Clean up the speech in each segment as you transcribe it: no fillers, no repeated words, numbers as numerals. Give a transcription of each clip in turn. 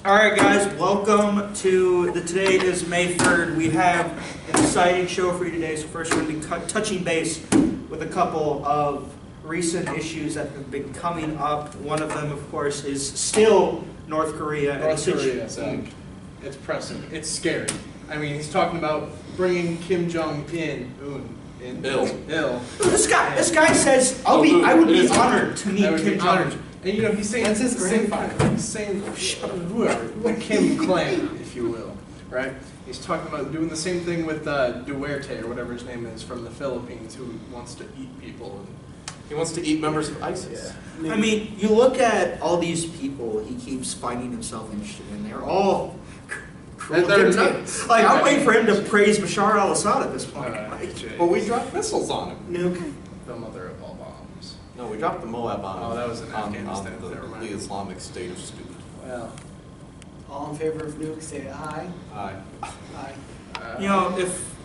All right, guys, welcome to today is May 3rd. We have an exciting show for you today. So first we're going to be touching base with a couple of recent issues that have been coming up. One of them, of course, is still North Korea. North Korea, so it's pressing. It's scary. I mean, he's talking about bringing Kim Jong-un ill. This guy says, I would be honored to meet Kim Jong-un. And you know, he's saying that's his grandfather. He's saying whoever, the Kim clan, if you will, right? He's talking about doing the same thing with Duarte or whatever his name is from the Philippines, who wants to eat people. And he wants to eat members of ISIS. Yeah. I mean, you look at all these people he keeps finding himself interested in. They're all cruel dictators. Like, I'm waiting for him to praise Bashar al-Assad at this point. But we dropped missiles on him. Nuke. The mother of all bombs. No, we dropped the Moab bomb. Oh, that was in Afghanistan. On the Islamic State of stupid. Well, all in favor of nuke, say aye. Aye. Aye. You know, if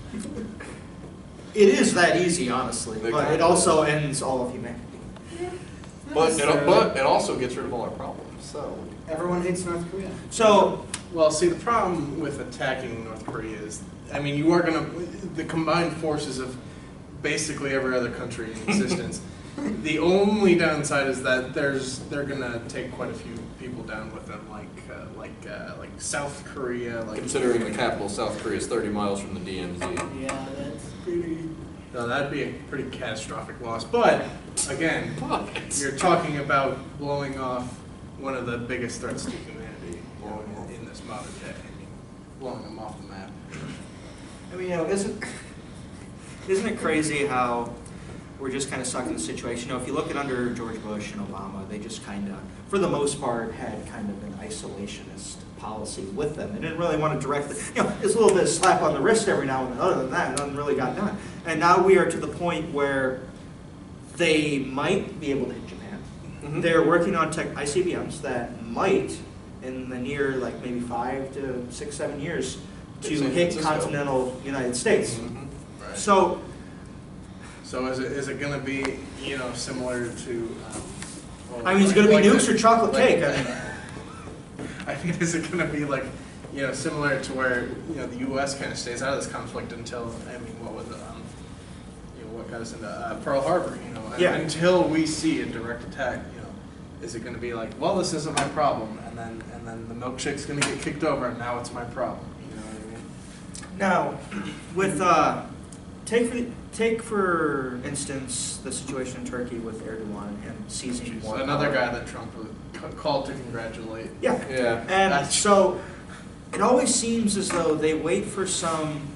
it is that easy, honestly, but it also ends all of humanity. But it also gets rid of all our problems. So Everyone hates North Korea. So, well, see, the problem with attacking North Korea is, I mean, you are going to, the combined forces of basically every other country in existence. The only downside is that they're going to take quite a few people down with them, like South Korea. considering the capital of South Korea is 30 miles from the DMZ. Yeah, that's pretty. No, that'd be a pretty catastrophic loss. But again, you're talking about blowing off one of the biggest threats to humanity in this modern day. I mean, blowing them off the map. I mean, you know, isn't it crazy how we're just kind of stuck in the situation? You know, if you look at under George Bush and Obama, they just kind of, for the most part, had kind of an isolationist policy with them. They didn't really want to direct it. You know, it's a little bit of slap on the wrist every now and then. Other than that, nothing really got done. And now we are to the point where they might be able to hit Japan. Mm-hmm. They're working on ICBMs that might, in the near, like maybe 5 to 6, 7 years, to hit continental United States. Mm-hmm. Right. So is it going to be, you know, similar to? I mean, is it going to be nukes or chocolate cake? I mean, is it going to be like, you know, similar to where, you know, the U.S. kind of stays out of this conflict until, I mean, what was it? You know, what got us into Pearl Harbor? You know, yeah. Until we see a direct attack, you know, is it going to be like, well, this isn't my problem, and then the milkshake's going to get kicked over, and now it's my problem? You know what I mean? Now, with take for instance the situation in Turkey with Erdogan and him seizing more another power. guy that Trump called to congratulate. Yeah. And so it always seems as though they wait for some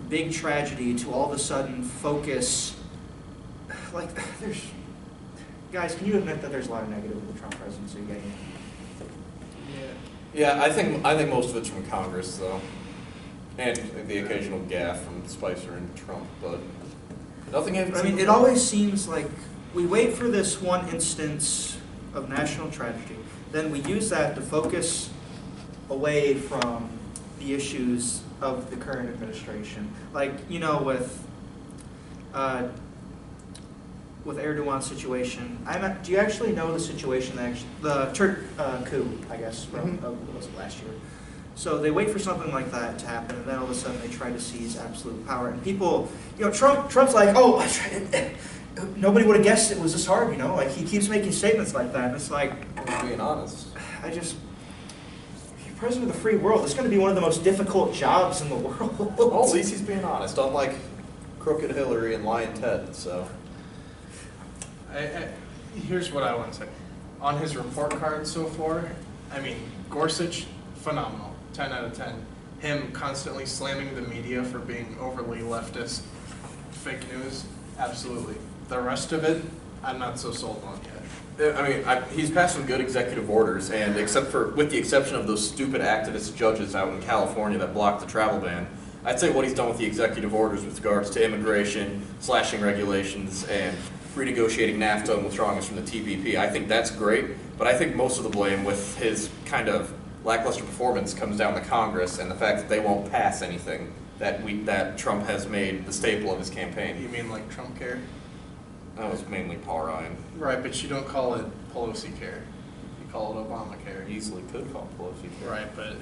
big tragedy to all of a sudden focus. Like, there's guys, can you admit that there's a lot of negative with the Trump presidency getting? Yeah, I think most of it's from Congress though, and the occasional gaffe from Spicer and Trump, but nothing. I mean, it always seems like we wait for this one instance of national tragedy, then we use that to focus away from the issues of the current administration. Like, you know, with Erdogan's situation, do you actually know the situation that the Turk coup, I guess, from what was it, last year? So they wait for something like that to happen, and then all of a sudden they try to seize absolute power. And people, you know, Trump's like, oh, nobody would have guessed it was this hard, you know? Like, he keeps making statements like that, and it's like, being honest. You're president of the free world. It's going to be one of the most difficult jobs in the world. Well, at least he's being honest, unlike crooked Hillary and lying Ted, so. Here's what I want to say. On his report card so far, I mean, Gorsuch, phenomenal. 10 out of 10. Him constantly slamming the media for being overly leftist, fake news, absolutely. The rest of it, I'm not so sold on yet. I mean, he's passed some good executive orders, and with the exception of those stupid activist judges out in California that blocked the travel ban, I'd say what he's done with the executive orders with regards to immigration, slashing regulations, and renegotiating NAFTA and withdrawing us from the TPP, I think that's great, but I think most of the blame with his kind of lackluster performance comes down to Congress and the fact that they won't pass anything that Trump has made the staple of his campaign. You mean like Trump care? That was mainly Paul Ryan. Right, but you don't call it Pelosi care. You call it Obamacare. Easily could call Pelosi. Right, but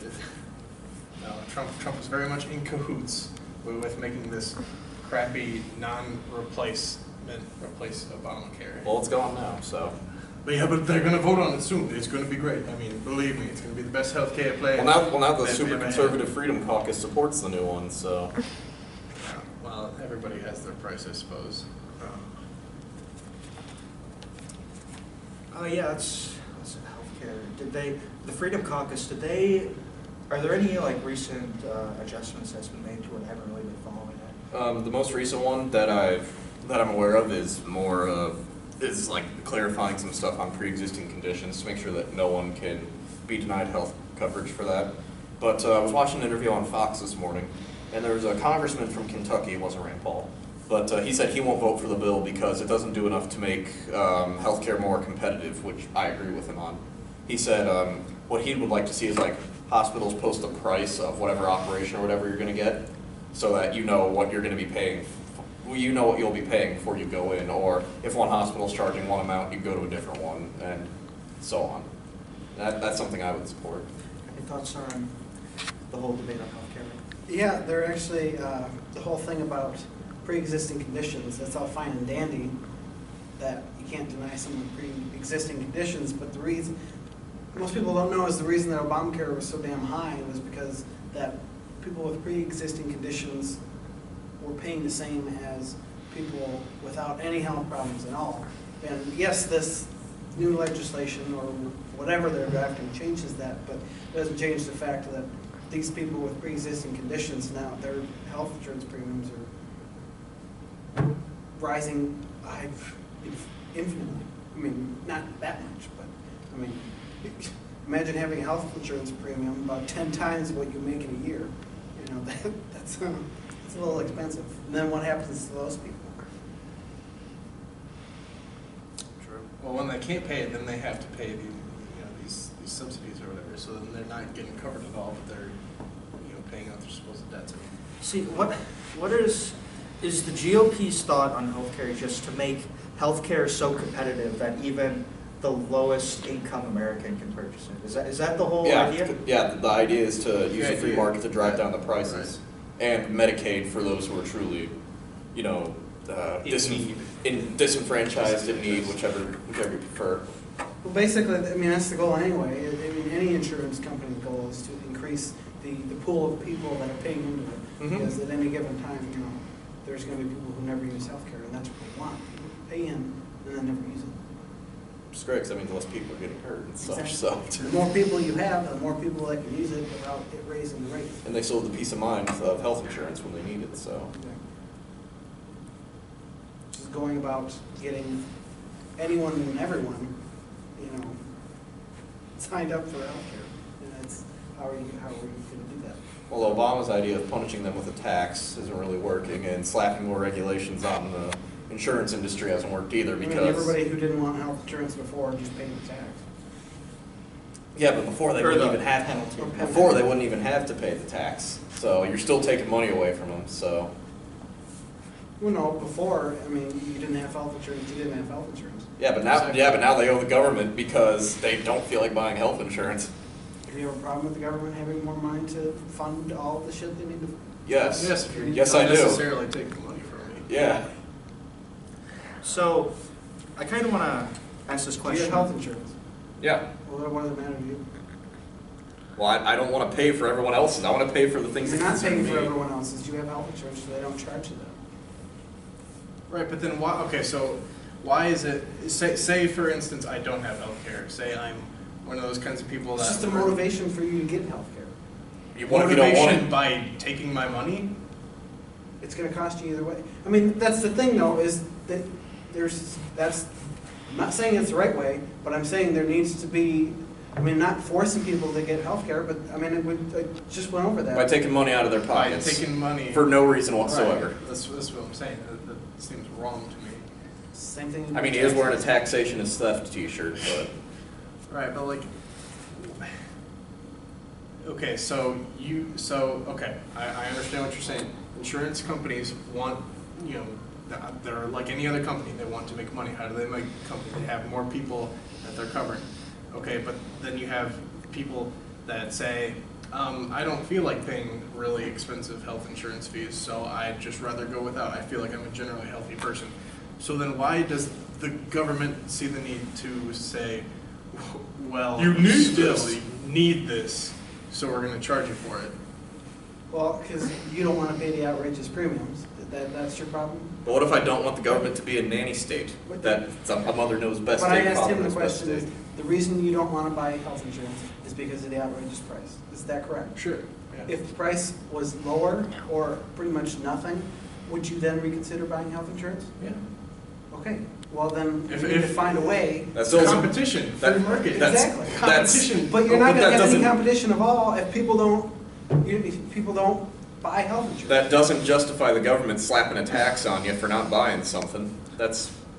no, Trump was very much in cahoots with making this crappy replace Obamacare. Well, it's gone now, so. But yeah, but they're going to vote on it soon. It's going to be great. I mean, believe me, it's going to be the best healthcare plan. Well, now the they've super ever had. conservative Freedom Caucus supports the new one, so. Yeah, well, everybody has their price, I suppose. Yeah, that's healthcare. The Freedom Caucus, are there any like recent adjustments that's been made to it? I haven't really been following it. The most recent one that I'm aware of is more is like clarifying some stuff on pre-existing conditions to make sure that no one can be denied health coverage for that. But I was watching an interview on Fox this morning, and there was a congressman from Kentucky, it wasn't Rand Paul, but he said he won't vote for the bill because it doesn't do enough to make healthcare more competitive, which I agree with him on. He said what he would like to see is like hospitals post the price of whatever operation or whatever you're going to get, so that you know what you're going to be paying. You know what you'll be paying before you go in, or if one hospital's charging one amount, you go to a different one, and so on. That's something I would support. Any thoughts on the whole debate on healthcare? Yeah, they're actually, the whole thing about pre-existing conditions, that's all fine and dandy, that you can't deny someone pre-existing conditions, but the reason, most people don't know is the reason that Obamacare was so damn high was because that people with pre-existing conditions were paying the same as people without any health problems at all. And yes, this new legislation or whatever they're drafting changes that, but it doesn't change the fact that these people with pre-existing conditions now, their health insurance premiums are rising infinitely. I mean, not that much, but I mean, imagine having a health insurance premium about 10 times what you make in a year. You know, that's a little expensive. And then what happens to those people? True. Well, when they can't pay it, then they have to pay these subsidies or whatever. So then they're not getting covered at all, but they're paying out their supposed debts. See, what is the GOP's thought on healthcare just to make healthcare so competitive that even the lowest income American can purchase it? Is that the whole idea? Yeah, the idea is to use the free idea. market to drive down the prices. Right. And Medicaid for those who are truly, disenfranchised, in need, whichever you prefer. Well, basically, I mean, that's the goal anyway. I mean, any insurance company's goal is to increase the pool of people that are paying into it. Mhm. Because at any given time, there's going to be people who never use healthcare, and that's what we want. People who pay in and then never use it. Which is great, because that means less people are getting hurt and such. Exactly. So. The more people you have, the more people that can use it without it raising the rate. And they still have the peace of mind of health insurance when they need it. So. Just going about getting anyone and everyone, signed up for healthcare. And it's how are you going to do that? Well, Obama's idea of punishing them with a tax isn't really working, and slapping more regulations on the insurance industry hasn't worked either because. I mean, everybody who didn't want health insurance before just paid the tax. Yeah, but before they Or wouldn't the even have penalty. Before they wouldn't even have to pay the tax. So you're still taking money away from them. So. Well, no, before, I mean, you didn't have health insurance, you didn't have health insurance. Yeah, but now they owe the government because they don't feel like buying health insurance. Do you have a problem with the government having more money to fund all the shit they need to? Yes. Yes, if you're Yes, not I do. necessarily taking money from me. Yeah. So, I kind of want to ask this Do you question. have health insurance? Yeah. Well, what does it matter to you? Well, I don't want to pay for everyone else's. I want to pay for the things You're that not concern paying me. for everyone else's, you have health insurance, so they don't charge you that. Right, but then why? Okay, so why is it? Say for instance, I don't have health care. Say I'm one of those kinds of people It's that. just a motivation for you to get health care. What if you don't want Motivation it? by taking my money? It's gonna cost you either way. I mean, that's the thing though, is that I'm not saying it's the right way, but I'm saying there needs to be, I mean, not forcing people to get health care, but I mean, I just went over that. By taking money out of their By pockets. taking money For no reason whatsoever. Right. That's what I'm saying. That seems wrong to me. Same thing. I mean, he is wearing a taxation is theft t-shirt, but. Right, but like. Okay, okay, I understand what you're saying. Insurance companies want, they're like any other company, they want to make money. How do they make company? They have more people that they're covering. Okay, but then you have people that say, I don't feel like paying really expensive health insurance fees, so I'd just rather go without. I feel like I'm a generally healthy person. So then why does the government see the need to say, well, You need still this. need this, so we're going to charge you for it? Well, because you don't want to pay the outrageous premiums. That's your problem? But what if I don't want the government to be a nanny state? That a mother knows best But I state, asked father him the knows best question, state. is the reason you don't want to buy health insurance is because of the outrageous price. Is that correct? Sure. Yeah. If the price was lower or pretty much nothing, would you then reconsider buying health insurance? Yeah. Okay, well then, If- you need to if- find a way. That's also, Competition, free market. Exactly. Competition. But you're But not that gonna have any doesn't- competition of all if people don't buy health insurance. that doesn't justify the government slapping a tax on you for not buying something.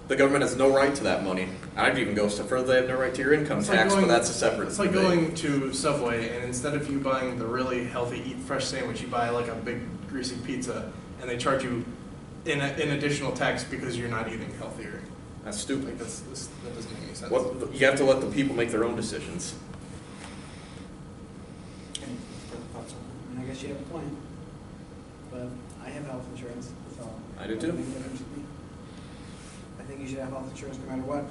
The government has no right to that money. I'd even go a step further, they have no right to your income It's like tax, going- but that's a separate It's like debate. going to Subway and instead of you buying the really healthy Eat Fresh sandwich, you buy like a big greasy pizza and they charge you an additional tax because you're not eating healthier. That's Like stupid. that doesn't make any sense. You have to let the people make their own decisions. Any further thoughts on that? I mean, I guess you have a point, but I have health insurance, so. I do too. it doesn't make a difference to me. I think you should have health insurance no matter what.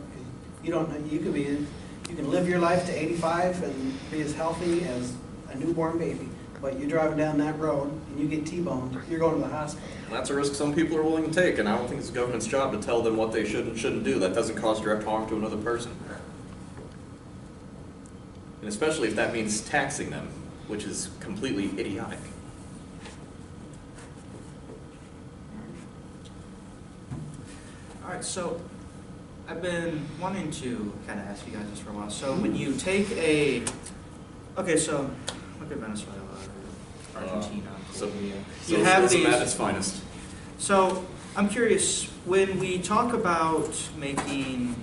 You don't know, you can live your life to 85 and be as healthy as a newborn baby, but you're driving down that road and you get T-boned, you're going to the hospital. And that's a risk some people are willing to take, and I don't think it's the government's job to tell them what they should and shouldn't do. That doesn't cause direct harm to another person. And especially if that means taxing them, which is completely idiotic. All right, so I've been wanting to kind of ask you guys this for a while. So when you take okay, so look at Venezuela, or Argentina, Colombia. You have Socialism these. at its finest. So I'm curious, when we talk about making,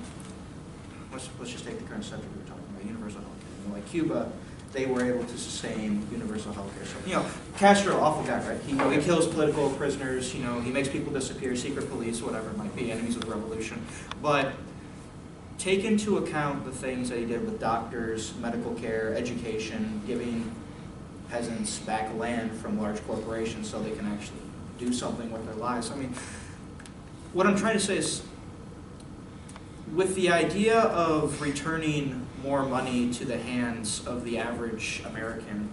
let's just take the current subject we were talking about, universal health care. You know, like Cuba, they were able to sustain universal health care. So, you know, Castro, awful guy, right? He kills political prisoners, you know, he makes people disappear, secret police, whatever it might be, enemies of the revolution. But take into account the things that he did with doctors, medical care, education, giving peasants back land from large corporations so they can actually do something with their lives. I mean, what I'm trying to say is, with the idea of returning more money to the hands of the average American,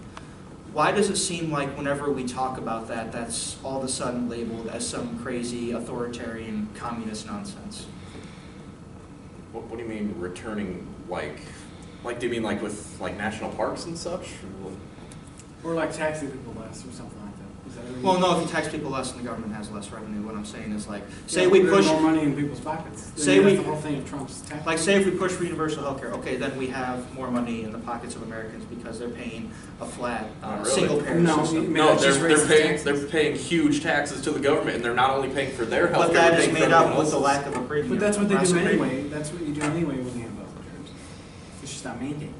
why does it seem like whenever we talk about that, that's all of a sudden labeled as some crazy authoritarian communist nonsense? What do you mean returning, like do you mean like with like national parks and such? Or like taxing people less or something like that. Is that what you Well, mean? no, if you tax people less, then the government has less revenue. What I'm saying is, like, say Yeah, we put push, more money in people's pockets. I Say mean, we- that's the whole thing of Trump's tax. like, say if we push for universal health care, okay, then we have more money in the pockets of Americans because they're paying a flat, Not really. single payer No, system. I mean, No, that just they're raises paying taxes. they're paying huge taxes to the government, and they're not only paying for their health But care, that is they're paying made for up everyone with the else's. lack of a premium. But that's what they Less do premium. anyway. That's what you do anyway when you have health insurance. It's just not mandated.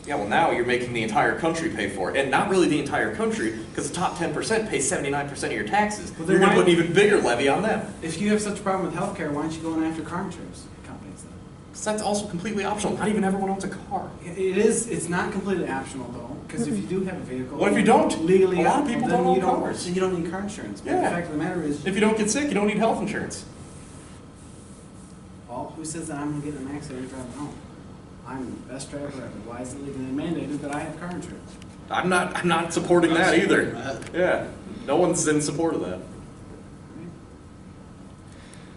Well, now you're making the entire country pay for it, and not really the entire country, because the top 10% pays 79% of your taxes. Well, then You're going to why- put an even bigger levy on them. If you have such a problem with healthcare, why aren't you going after car insurance companies then? 'Cause that's also completely optional. Not even everyone owns a car. It is. It's not completely optional though, because if you do have a vehicle, What if you don't? legally, A lot of optional, people then don't own you cars. Then you don't need car insurance. But Yeah. the fact of the matter is, If you don't get sick, you don't need health insurance. well, who says that I'm going to get in an accident driving home? I'm the best driver ever. Why is it legally mandated that I have car insurance? I'm not supporting that either. Yeah, no one's in support of that.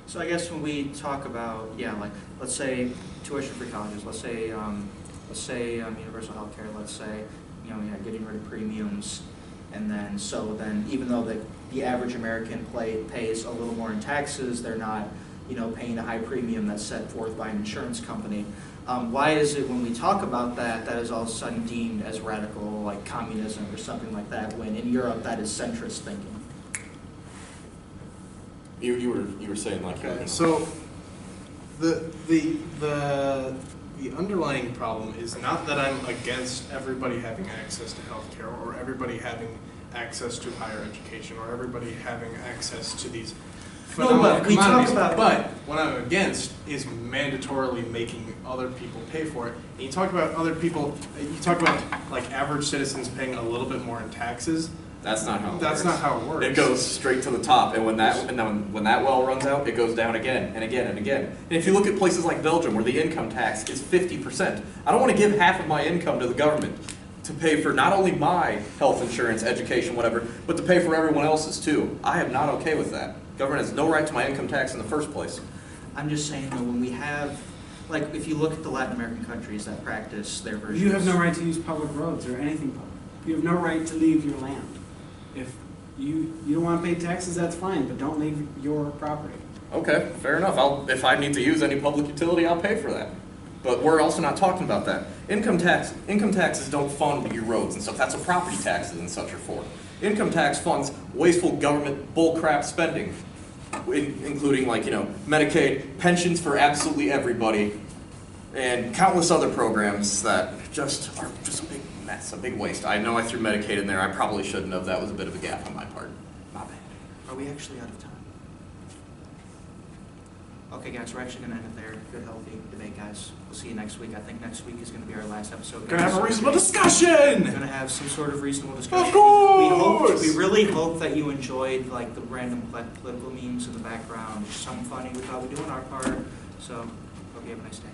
So I guess when we talk about, like, let's say tuition-free colleges, let's say universal health care, let's say, getting rid of premiums, and then, even though the average American pays a little more in taxes, they're not, paying a high premium that's set forth by an insurance company. Why is it when we talk about that is all of a sudden deemed as radical, like communism or something like that, when in Europe that is centrist thinking? You were saying like Okay, so the underlying problem is not that I'm against everybody having access to healthcare or everybody having access to higher education or everybody having access to these phenomenal but we talk commodities. about- But what I'm against is mandatorily making other people pay for it. And you talk about other people, you talk about like average citizens paying a little bit more in taxes. That's not how it That's works. not how it works. It goes straight to the top, and then when that well runs out, it goes down again and again and again. And if you look at places like Belgium, where the income tax is 50%, I don't want to give half of my income to the government to pay for not only my health insurance, education, whatever, but to pay for everyone else's too. I am not okay with that. Government has no right to my income tax in the first place. I'm just saying though, when we have, like, if you look at the Latin American countries that practice their version. You have no right to use public roads or anything public. You have no right to leave your land. If you don't want to pay taxes, that's fine, but don't leave your property. Okay, fair enough. If I need to use any public utility, I'll pay for that. But we're also not talking about that. Income taxes don't fund your roads and stuff. That's what property taxes and such are for. Income tax funds wasteful government bullcrap spending, including Medicaid, pensions for absolutely everybody, and countless other programs that are just a big mess, a big waste. I know I threw Medicaid in there. I probably shouldn't have. That was a bit of a gaffe on my part. My bad. Are we actually out of time? Okay, guys, we're actually going to end it there. Good, healthy debate, guys. We'll see you next week. I think next week is going to be our last episode. Gonna have a reasonable We're discussion. going to have some sort of reasonable discussion. Of course. We really hope that you enjoyed like the random political memes in the background. Some funny we thought we'd do on our part. So, hope you have a nice day.